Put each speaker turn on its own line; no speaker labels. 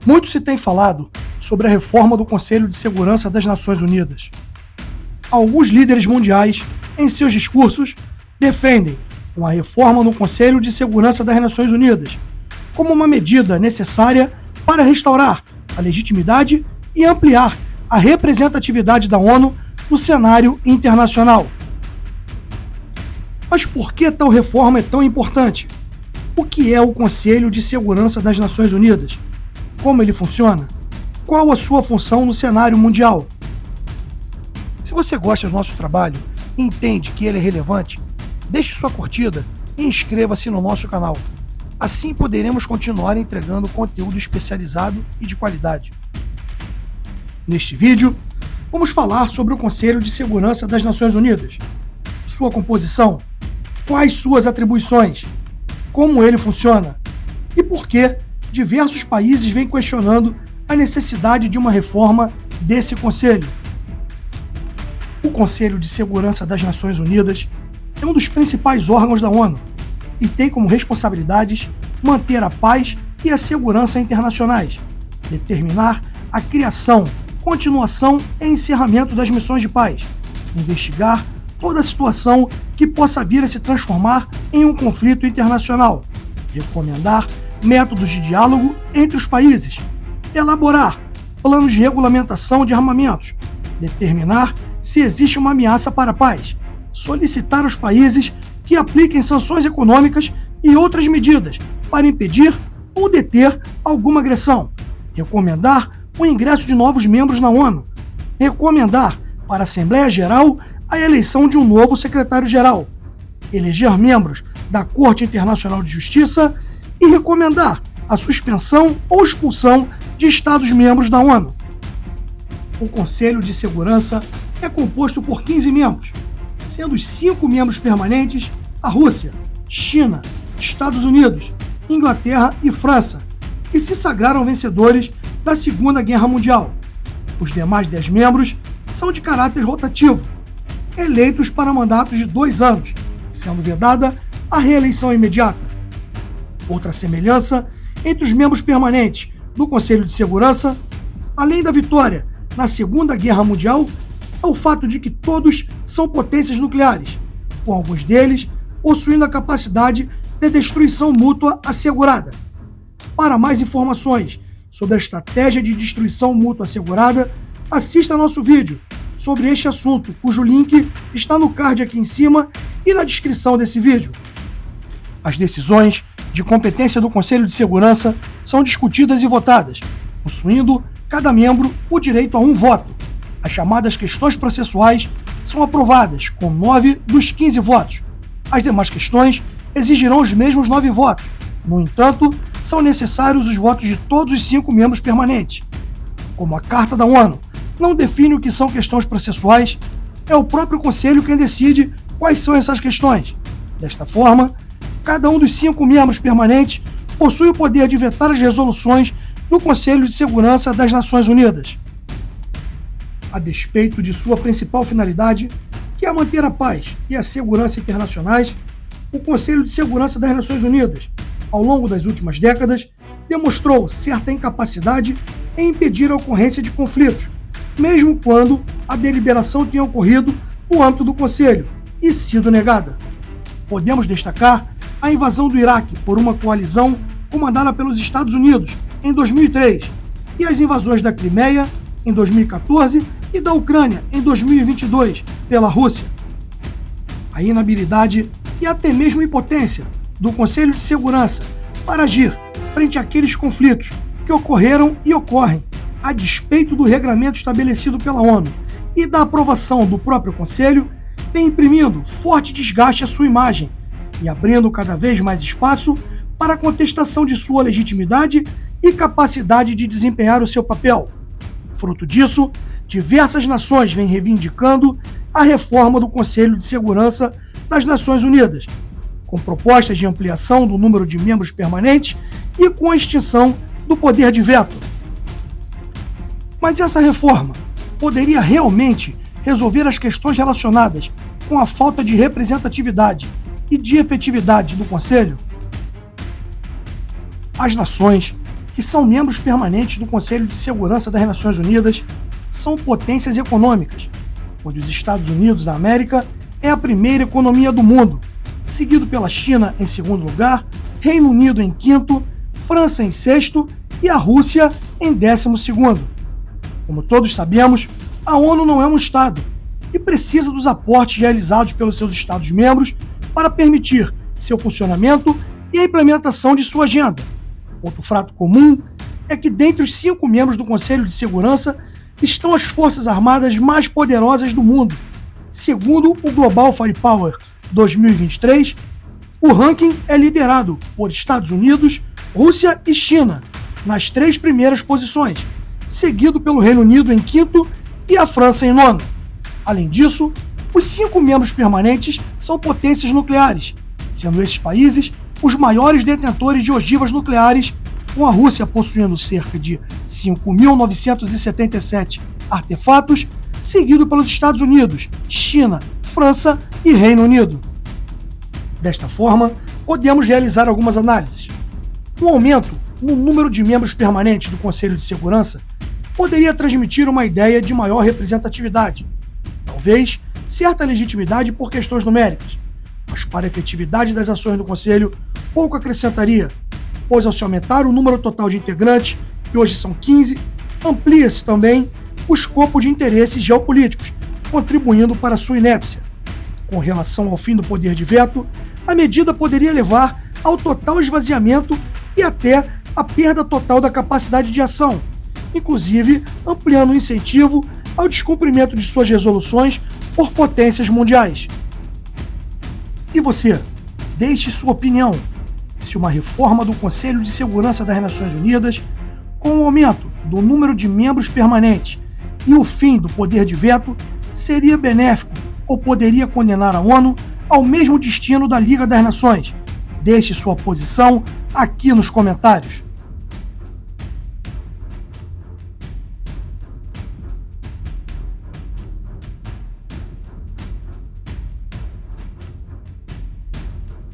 Muito se tem falado sobre a reforma do Conselho de Segurança das Nações Unidas. Alguns líderes mundiais, em seus discursos, defendem uma reforma no Conselho de Segurança das Nações Unidas como uma medida necessária para restaurar a legitimidade e ampliar a representatividade da ONU no cenário internacional. Mas por que tal reforma é tão importante? O que é o Conselho de Segurança das Nações Unidas? Como ele funciona? Qual a sua função no cenário mundial? Se você gosta do nosso trabalho e entende que ele é relevante, deixe sua curtida e inscreva-se no nosso canal. Assim poderemos continuar entregando conteúdo especializado e de qualidade. Neste vídeo, vamos falar sobre o Conselho de Segurança das Nações Unidas, sua composição, quais suas atribuições, como ele funciona e por que diversos países vêm questionando a necessidade de uma reforma desse Conselho. O Conselho de Segurança das Nações Unidas é um dos principais órgãos da ONU e tem como responsabilidades manter a paz e a segurança internacionais, determinar a criação, continuação e encerramento das missões de paz, investigar toda situação que possa vir a se transformar em um conflito internacional, recomendar métodos de diálogo entre os países, elaborar planos de regulamentação de armamentos, determinar se existe uma ameaça para a paz, solicitar aos países que apliquem sanções econômicas e outras medidas para impedir ou deter alguma agressão, recomendar o ingresso de novos membros na ONU, recomendar para a Assembleia Geral a eleição de um novo secretário-geral, eleger membros da Corte Internacional de Justiça e recomendar a suspensão ou expulsão de Estados-membros da ONU. O Conselho de Segurança é composto por 15 membros, sendo os 5 membros permanentes a Rússia, China, Estados Unidos, Inglaterra e França, que se sagraram vencedores da Segunda Guerra Mundial. Os demais 10 membros são de caráter rotativo, eleitos para mandatos de 2 anos, sendo vedada a reeleição imediata. Outra semelhança entre os membros permanentes do Conselho de Segurança, além da vitória na Segunda Guerra Mundial, é o fato de que todos são potências nucleares, com alguns deles possuindo a capacidade de destruição mútua assegurada. Para mais informações sobre a estratégia de destruição mútua assegurada, assista nosso vídeo sobre este assunto, cujo link está no card aqui em cima e na descrição desse vídeo. As decisões de competência do Conselho de Segurança são discutidas e votadas, possuindo cada membro o direito a um voto. As chamadas questões processuais são aprovadas com 9 dos 15 votos. As demais questões exigirão os mesmos 9 votos. No entanto, são necessários os votos de todos os 5 membros permanentes. Como a Carta da ONU não define o que são questões processuais, é o próprio Conselho quem decide quais são essas questões. Desta forma, cada um dos 5 membros permanentes possui o poder de vetar as resoluções do Conselho de Segurança das Nações Unidas. A despeito de sua principal finalidade, que é manter a paz e a segurança internacionais, o Conselho de Segurança das Nações Unidas, ao longo das últimas décadas, demonstrou certa incapacidade em impedir a ocorrência de conflitos, mesmo quando a deliberação tenha ocorrido no âmbito do Conselho e sido negada. Podemos destacar a invasão do Iraque por uma coalizão comandada pelos Estados Unidos em 2003 e as invasões da Crimeia em 2014 e da Ucrânia em 2022 pela Rússia. A inabilidade e até mesmo impotência do Conselho de Segurança para agir frente àqueles conflitos que ocorreram e ocorrem, a despeito do regramento estabelecido pela ONU e da aprovação do próprio Conselho, vem imprimindo forte desgaste à sua imagem e abrindo cada vez mais espaço para a contestação de sua legitimidade e capacidade de desempenhar o seu papel. Fruto disso, diversas nações vêm reivindicando a reforma do Conselho de Segurança das Nações Unidas, com propostas de ampliação do número de membros permanentes e com a extinção do poder de veto. Mas essa reforma poderia realmente resolver as questões relacionadas com a falta de representatividade e de efetividade do Conselho? As nações que são membros permanentes do Conselho de Segurança das Nações Unidas, são potências econômicas, onde os Estados Unidos da América é a primeira economia do mundo, seguido pela China em segundo lugar, Reino Unido em quinto, França em sexto e a Rússia em 12º. Como todos sabemos, a ONU não é um Estado e precisa dos aportes realizados pelos seus Estados-membros para permitir seu funcionamento e a implementação de sua agenda. Ponto fraco comum é que dentre os 5 membros do Conselho de Segurança estão as forças armadas mais poderosas do mundo. Segundo o Global Firepower 2023, o ranking é liderado por Estados Unidos, Rússia e China, nas 3 primeiras posições, seguido pelo Reino Unido em quinto e a França em nono. Além disso, os 5 membros permanentes são potências nucleares, sendo esses países os maiores detentores de ogivas nucleares, com a Rússia possuindo cerca de 5.977 artefatos, seguido pelos Estados Unidos, China, França e Reino Unido. Desta forma, podemos realizar algumas análises. Um aumento no número de membros permanentes do Conselho de Segurança poderia transmitir uma ideia de maior representatividade, talvez certa legitimidade por questões numéricas, mas para a efetividade das ações do Conselho pouco acrescentaria, pois ao se aumentar o número total de integrantes, que hoje são 15, amplia-se também o escopo de interesses geopolíticos, contribuindo para sua inépcia. Com relação ao fim do poder de veto, a medida poderia levar ao total esvaziamento e até a perda total da capacidade de ação, inclusive ampliando o incentivo ao descumprimento de suas resoluções por potências mundiais. E você? Deixe sua opinião. Se uma reforma do Conselho de Segurança das Nações Unidas, com o aumento do número de membros permanentes e o fim do poder de veto, seria benéfico ou poderia condenar a ONU ao mesmo destino da Liga das Nações? Deixe sua posição aqui nos comentários.